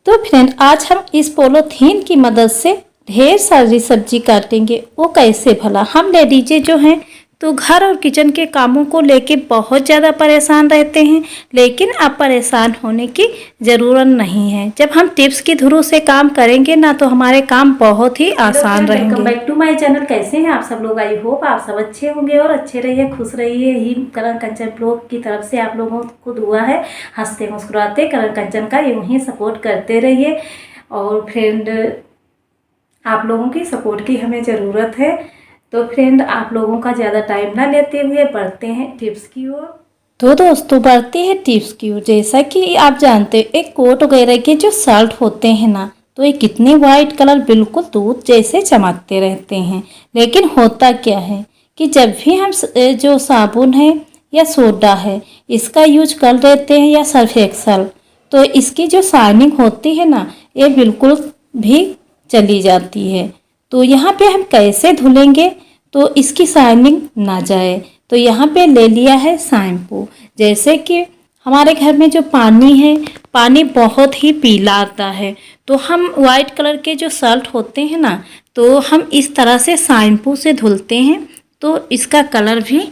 तो फ्रेंड आज हम इस पॉलीथीन की मदद से ढेर सारी सब्जी काटेंगे। वो कैसे भला? हम लेडीजें जो हैं तो घर और किचन के कामों को लेके बहुत ज़्यादा परेशान रहते हैं, लेकिन अब परेशान होने की ज़रूरत नहीं है। जब हम टिप्स के थ्रू से काम करेंगे ना तो हमारे काम बहुत ही आसान रहेंगे। Welcome back to my channel. कैसे हैं आप सब लोग? आई होप आप सब अच्छे होंगे और अच्छे रहिए, खुश रहिए। ही करण कंचन ब्लॉग की तरफ से आप लोगों को दुआ है, हंसते मुस्कुराते करण कंचन का यूं ही सपोर्ट करते रहिए। और फ्रेंड आप लोगों की सपोर्ट की हमें ज़रूरत है। तो फ्रेंड आप लोगों का ज़्यादा टाइम ना लेते हुए बढ़ते हैं टिप्स की ओर। तो दोस्तों बढ़ते हैं टिप्स की ओर। जैसा कि आप जानते हो एक कोट वगैरह के जो शर्ट होते हैं ना, तो ये कितने वाइट कलर बिल्कुल दूध जैसे चमकते रहते हैं। लेकिन होता क्या है कि जब भी हम जो साबुन है या सोडा है इसका यूज कर लेते हैं या सर्फ एक्सल, तो इसकी जो शाइनिंग होती है ना ये बिल्कुल भी चली जाती है। तो यहाँ पे हम कैसे धुलेंगे तो इसकी शाइनिंग ना जाए, तो यहाँ पे ले लिया है शैम्पू। जैसे कि हमारे घर में जो पानी है, पानी बहुत ही पीला आता है, तो हम वाइट कलर के जो शर्ट होते हैं ना तो हम इस तरह से शैम्पू से धुलते हैं तो इसका कलर भी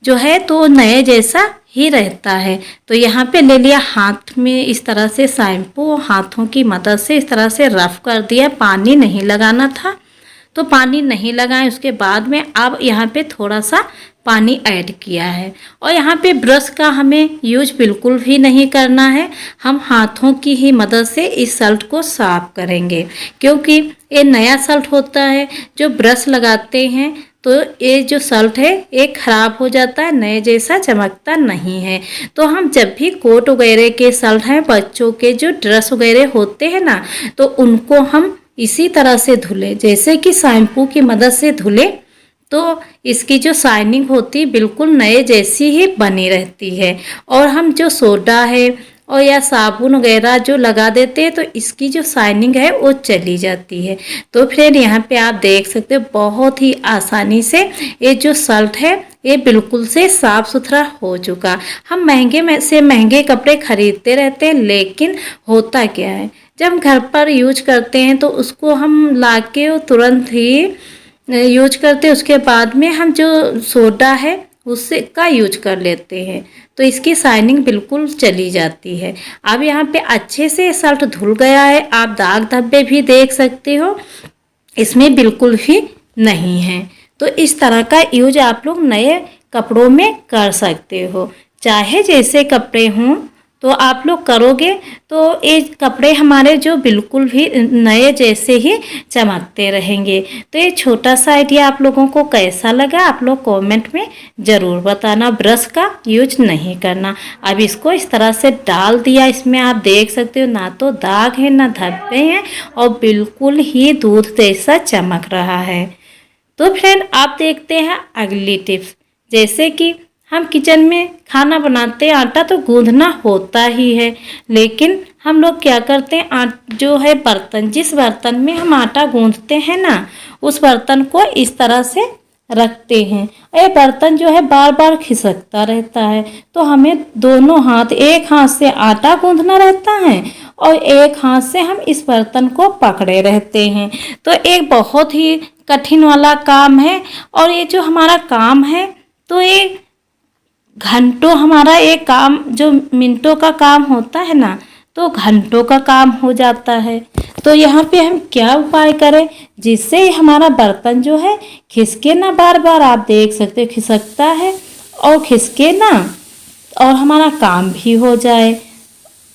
जो है तो नए जैसा ही रहता है। तो यहाँ पे ले लिया हाथ में इस तरह से शैम्पू, हाथों की मदद से इस तरह से रफ कर दिया। पानी नहीं लगाना था तो पानी नहीं लगाएं। उसके बाद में अब यहाँ पे थोड़ा सा पानी ऐड किया है और यहाँ पे ब्रश का हमें यूज बिल्कुल भी नहीं करना है। हम हाथों की ही मदद से इस शर्ट को साफ करेंगे, क्योंकि ये नया शर्ट होता है। जो ब्रश लगाते हैं तो ये जो शर्ट है ये खराब हो जाता है, नए जैसा चमकता नहीं है। तो हम जब भी कोट वगैरह के शर्ट हैं, बच्चों के जो ड्रेस वगैरह होते हैं ना, तो उनको हम इसी तरह से धुले, जैसे कि शैम्पू की मदद से धुले तो इसकी जो शाइनिंग होती बिल्कुल नए जैसी ही बनी रहती है। और हम जो सोडा है और या साबुन वगैरह जो लगा देते हैं तो इसकी जो शाइनिंग है वो चली जाती है। तो फिर यहाँ पे आप देख सकते हो बहुत ही आसानी से ये जो शर्ट है ये बिल्कुल से साफ़ सुथरा हो चुका। हम महंगे से महंगे कपड़े खरीदते रहते हैं, लेकिन होता क्या है जब हम घर पर यूज करते हैं तो उसको हम लाके तुरंत ही यूज करते हैं। उसके बाद में हम जो सोडा है उससे का यूज कर लेते हैं तो इसकी शाइनिंग बिल्कुल चली जाती है। अब यहाँ पे अच्छे से शर्ट धुल गया है, आप दाग धब्बे भी देख सकते हो, इसमें बिल्कुल भी नहीं है। तो इस तरह का यूज आप लोग नए कपड़ों में कर सकते हो, चाहे जैसे कपड़े हों तो आप लोग करोगे तो ये कपड़े हमारे जो बिल्कुल भी नए जैसे ही चमकते रहेंगे। तो ये छोटा सा आइडिया आप लोगों को कैसा लगा आप लोग कमेंट में ज़रूर बताना। ब्रश का यूज नहीं करना। अब इसको इस तरह से डाल दिया, इसमें आप देख सकते हो ना तो दाग है ना धब्बे हैं और बिल्कुल ही दूध जैसा चमक रहा है। तो फ्रेंड आप देखते हैं अगली टिप्स। जैसे कि हम किचन में खाना बनाते हैं, आटा तो गूंदना होता ही है, लेकिन हम लोग क्या करते हैं जो है बर्तन, जिस बर्तन में हम आटा गूंदते हैं ना उस बर्तन को इस तरह से रखते हैं। ये बर्तन जो है बार बार खिसकता रहता है, तो हमें दोनों हाथ, एक हाथ से आटा गूंदना रहता है और एक हाथ से हम इस बर्तन को पकड़े रहते हैं। तो एक बहुत ही कठिन वाला काम है और ये जो हमारा काम है तो ये घंटों हमारा एक काम, जो मिनटों का काम होता है ना तो घंटों का काम हो जाता है। तो यहाँ पे हम क्या उपाय करें जिससे हमारा बर्तन जो है खिसके ना बार बार। आप देख सकते हो खिसकता है और खिसके ना और हमारा काम भी हो जाए।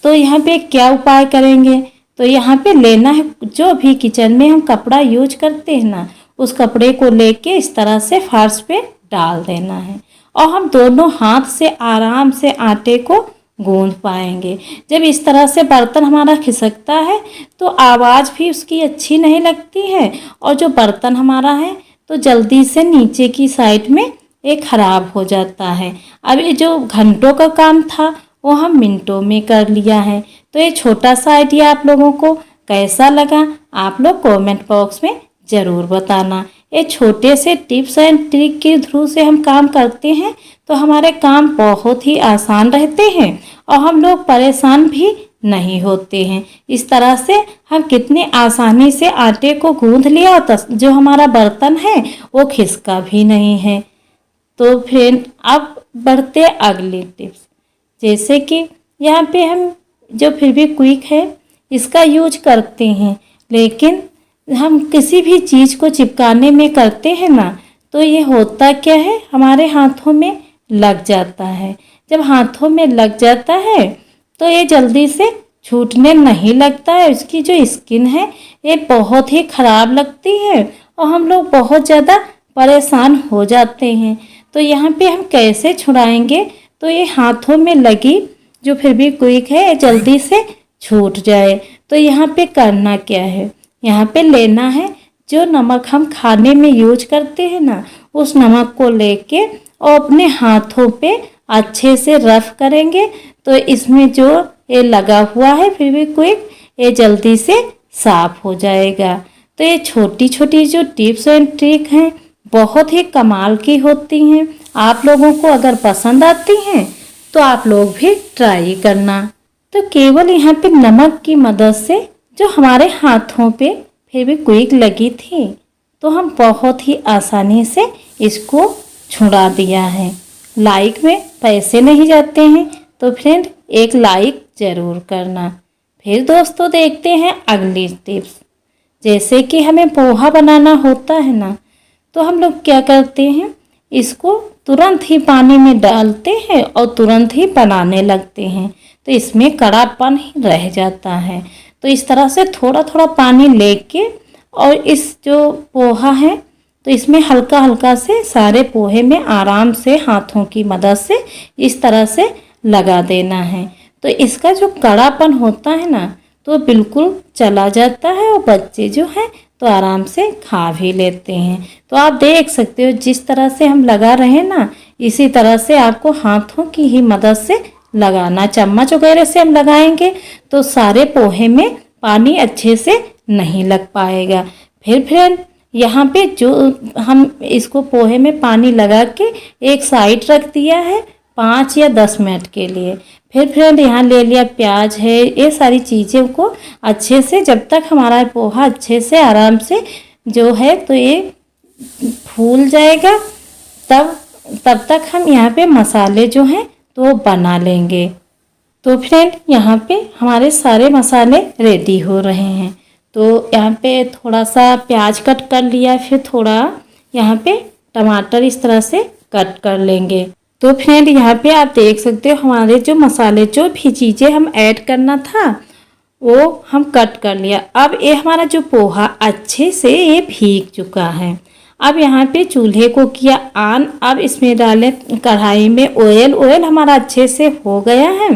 तो यहाँ पे क्या उपाय करेंगे तो यहाँ पे लेना है, जो भी किचन में हम कपड़ा यूज करते हैं ना उस कपड़े को लेके इस तरह से फर्श पे डाल देना है और हम दोनों हाथ से आराम से आटे को गूंद पाएंगे। जब इस तरह से बर्तन हमारा खिसकता है तो आवाज़ भी उसकी अच्छी नहीं लगती है और जो बर्तन हमारा है तो जल्दी से नीचे की साइड में ये खराब हो जाता है। अब ये जो घंटों का काम था वो हम मिनटों में कर लिया है। तो ये छोटा सा आइडिया आप लोगों को कैसा लगा आप लोग कमेंट बॉक्स में ज़रूर बताना। ये छोटे से टिप्स एंड ट्रिक के थ्रू से हम काम करते हैं तो हमारे काम बहुत ही आसान रहते हैं और हम लोग परेशान भी नहीं होते हैं। इस तरह से हम कितने आसानी से आटे को गूंथ लिया और जो हमारा बर्तन है वो खिसका भी नहीं है। तो फ्रेंड अब बढ़ते अगली टिप्स, जैसे कि यहाँ पे हम जो फेविक्विक है इसका यूज करते हैं, लेकिन हम किसी भी चीज़ को चिपकाने में करते हैं ना, तो ये होता क्या है, हमारे हाथों में लग जाता है। जब हाथों में लग जाता है तो ये जल्दी से छूटने नहीं लगता है। इसकी जो स्किन है ये बहुत ही ख़राब लगती है और हम लोग बहुत ज़्यादा परेशान हो जाते हैं। तो यहाँ पे हम कैसे छुड़ाएंगे तो ये हाथों में लगी जो फेविक्विक है ये जल्दी से छूट जाए। तो यहाँ पे करना क्या है, यहाँ पे लेना है जो नमक हम खाने में यूज करते हैं ना, उस नमक को लेके और अपने हाथों पे अच्छे से रफ करेंगे तो इसमें जो ये लगा हुआ है फेविक्विक ये जल्दी से साफ हो जाएगा। तो ये छोटी छोटी जो टिप्स एंड ट्रिक हैं बहुत ही कमाल की होती हैं। आप लोगों को अगर पसंद आती हैं तो आप लोग भी ट्राई करना। तो केवल यहाँ पे नमक की मदद से जो हमारे हाथों पे फेविक्विक लगी थी तो हम बहुत ही आसानी से इसको छुड़ा दिया है। लाइक में पैसे नहीं जाते हैं तो फ्रेंड एक लाइक ज़रूर करना। फिर दोस्तों देखते हैं अगली टिप्स, जैसे कि हमें पोहा बनाना होता है ना, तो हम लोग क्या करते हैं, इसको तुरंत ही पानी में डालते हैं और तुरंत ही बनाने लगते हैं, तो इसमें कड़ापन ही रह जाता है। तो इस तरह से थोड़ा थोड़ा पानी लेके और इस जो पोहा है तो इसमें हल्का हल्का से सारे पोहे में आराम से हाथों की मदद से इस तरह से लगा देना है। तो इसका जो कड़ापन होता है ना तो बिल्कुल चला जाता है और बच्चे जो हैं तो आराम से खा भी लेते हैं। तो आप देख सकते हो जिस तरह से हम लगा रहे हैं ना, इसी तरह से आपको हाथों की ही मदद से लगाना। चम्मच वगैरह से हम लगाएंगे तो सारे पोहे में पानी अच्छे से नहीं लग पाएगा। फिर फ्रेंड यहाँ पे जो हम इसको पोहे में पानी लगा के एक साइड रख दिया है 5 या 10 मिनट के लिए। फिर फ्रेंड यहाँ ले लिया प्याज है, ये सारी चीज़ों को अच्छे से जब तक हमारा पोहा अच्छे से आराम से जो है तो ये फूल जाएगा तब तक हम यहाँ पे मसाले जो हैं तो बना लेंगे। तो फ्रेंड यहाँ पे हमारे सारे मसाले रेडी हो रहे हैं। तो यहाँ पे थोड़ा सा प्याज कट कर लिया, फिर थोड़ा यहाँ पे टमाटर इस तरह से कट कर लेंगे। तो फ्रेंड यहाँ पे आप देख सकते हो हमारे जो मसाले जो भी चीज़ें हम ऐड करना था वो हम कट कर लिया। अब ये हमारा जो पोहा अच्छे से ये भीग चुका है। अब यहाँ पे चूल्हे को किया ऑन, अब इसमें डाले कढ़ाई में ऑयल हमारा अच्छे से हो गया है।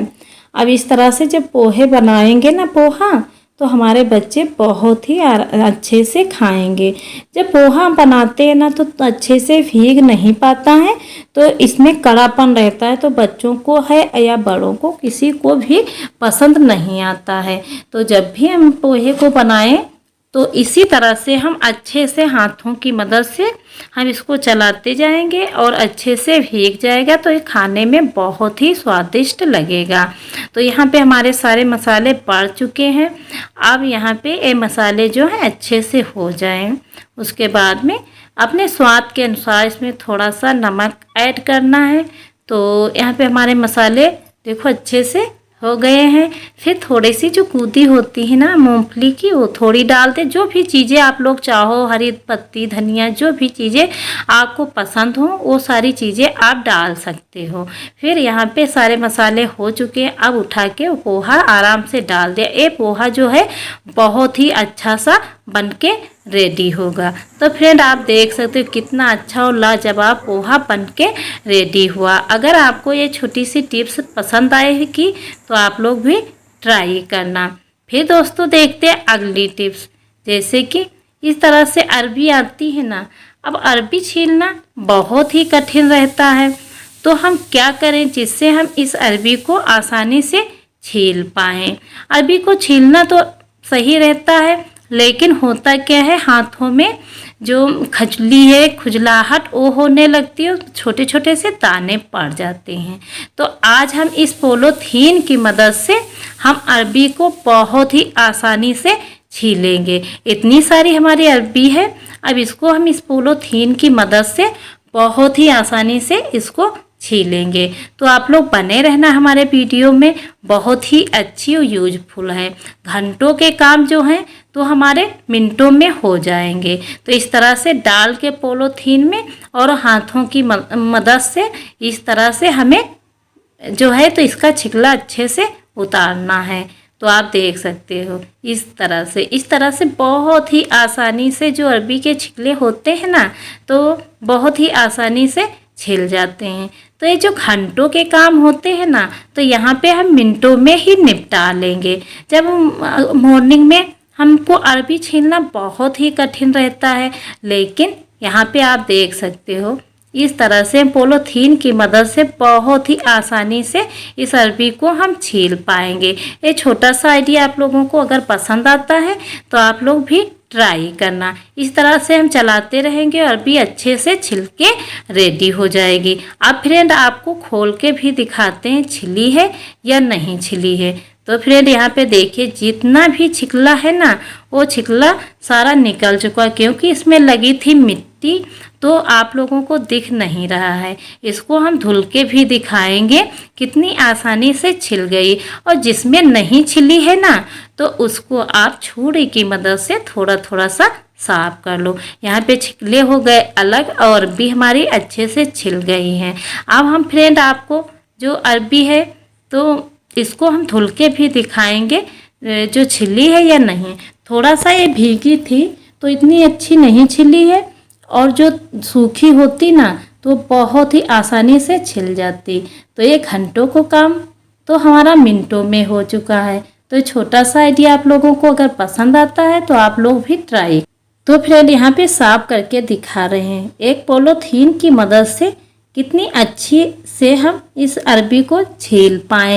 अब इस तरह से जब पोहे बनाएंगे ना पोहा तो हमारे बच्चे बहुत ही अच्छे से खाएंगे। जब पोहा बनाते हैं ना तो अच्छे से भीग नहीं पाता है, तो इसमें कड़ापन रहता है तो बच्चों को है या बड़ों को किसी को भी पसंद नहीं आता है। तो जब भी हम पोहे को बनाएं तो इसी तरह से हम अच्छे से हाथों की मदद से हम इसको चलाते जाएंगे और अच्छे से भीग जाएगा तो ये खाने में बहुत ही स्वादिष्ट लगेगा। तो यहाँ पे हमारे सारे मसाले पड़ चुके हैं। अब यहाँ पे ये मसाले जो हैं अच्छे से हो जाएं, उसके बाद में अपने स्वाद के अनुसार इसमें थोड़ा सा नमक ऐड करना है। तो यहाँ पे हमारे मसाले देखो अच्छे से हो गए हैं। फिर थोड़ी सी जो कूदी होती है ना मूंगफली की वो थोड़ी डाल दे। जो भी चीज़ें आप लोग चाहो, हरी पत्ती, धनिया, जो भी चीज़ें आपको पसंद हो वो सारी चीज़ें आप डाल सकते हो। फिर यहाँ पे सारे मसाले हो चुके हैं। अब उठा के पोहा आराम से डाल दिया। ये पोहा जो है बहुत ही अच्छा सा बनके रेडी होगा। तो फ्रेंड आप देख सकते हो कितना अच्छा और लाजवाब पोहा बनके रेडी हुआ। अगर आपको ये छोटी सी टिप्स पसंद आएगी तो आप लोग भी ट्राई करना। फिर दोस्तों देखते हैं अगली टिप्स, जैसे कि इस तरह से अरबी आती है ना। अब अरबी छीलना बहुत ही कठिन रहता है, तो हम क्या करें जिससे हम इस अरबी को आसानी से छील पाएँ। अरबी को छीलना तो सही रहता है, लेकिन होता क्या है हाथों में जो खजली है, खुजलाहट वो होने लगती है, छोटे छोटे से दाने पड़ जाते हैं। तो आज हम इस पॉलीथीन की मदद से हम अरबी को बहुत ही आसानी से छीलेंगे। इतनी सारी हमारी अरबी है, अब इसको हम इस पॉलीथीन की मदद से बहुत ही आसानी से इसको छीलेंगे। तो आप लोग बने रहना हमारे वीडियो में, बहुत ही अच्छी और यूजफुल है। घंटों के काम जो हैं तो हमारे मिनटों में हो जाएंगे। तो इस तरह से डाल के पॉलीथीन में और हाथों की मदद से इस तरह से हमें जो है तो इसका छिकला अच्छे से उतारना है। तो आप देख सकते हो इस तरह से बहुत ही आसानी से जो अरबी के छिकले होते हैं ना, तो बहुत ही आसानी से छिल जाते हैं। तो ये जो घंटों के काम होते हैं ना, तो यहाँ पे हम मिनटों में ही निपटा लेंगे। जब मॉर्निंग में हमको अरबी छीलना बहुत ही कठिन रहता है, लेकिन यहाँ पे आप देख सकते हो इस तरह से पॉलीथीन की मदद से बहुत ही आसानी से इस अरबी को हम छील पाएंगे। ये छोटा सा आइडिया आप लोगों को अगर पसंद आता है तो आप लोग भी ट्राई करना। इस तरह से हम चलाते रहेंगे, अरबी अच्छे से छिल के रेडी हो जाएगी। अब फ्रेंड आपको खोल के भी दिखाते हैं छिली है या नहीं छिली है। तो फ्रेंड यहाँ पे देखिए जितना भी छिकला है ना, वो छिकला सारा निकल चुका, क्योंकि इसमें लगी थी मिट्टी तो आप लोगों को दिख नहीं रहा है। इसको हम धुल के भी दिखाएंगे कितनी आसानी से छिल गई। और जिसमें नहीं छिली है ना, तो उसको आप छुरी की मदद से थोड़ा थोड़ा सा साफ कर लो। यहाँ पे छिकले हो गए अलग और भी हमारी अच्छे से छिल गई हैं। अब हम फ्रेंड आपको जो अरबी है तो इसको हम धुल के भी दिखाएंगे जो छिली है या नहीं। थोड़ा सा ये भीगी थी तो इतनी अच्छी नहीं छिली है, और जो सूखी होती ना तो बहुत ही आसानी से छिल जाती। तो ये घंटों को काम तो हमारा मिनटों में हो चुका है। तो छोटा सा आइडिया आप लोगों को अगर पसंद आता है तो आप लोग भी ट्राई। तो फ्रेंड यहाँ पे साफ करके दिखा रहे हैं एक पॉलीथीन की मदद से कितनी अच्छी से हम इस अरबी को छील पाए।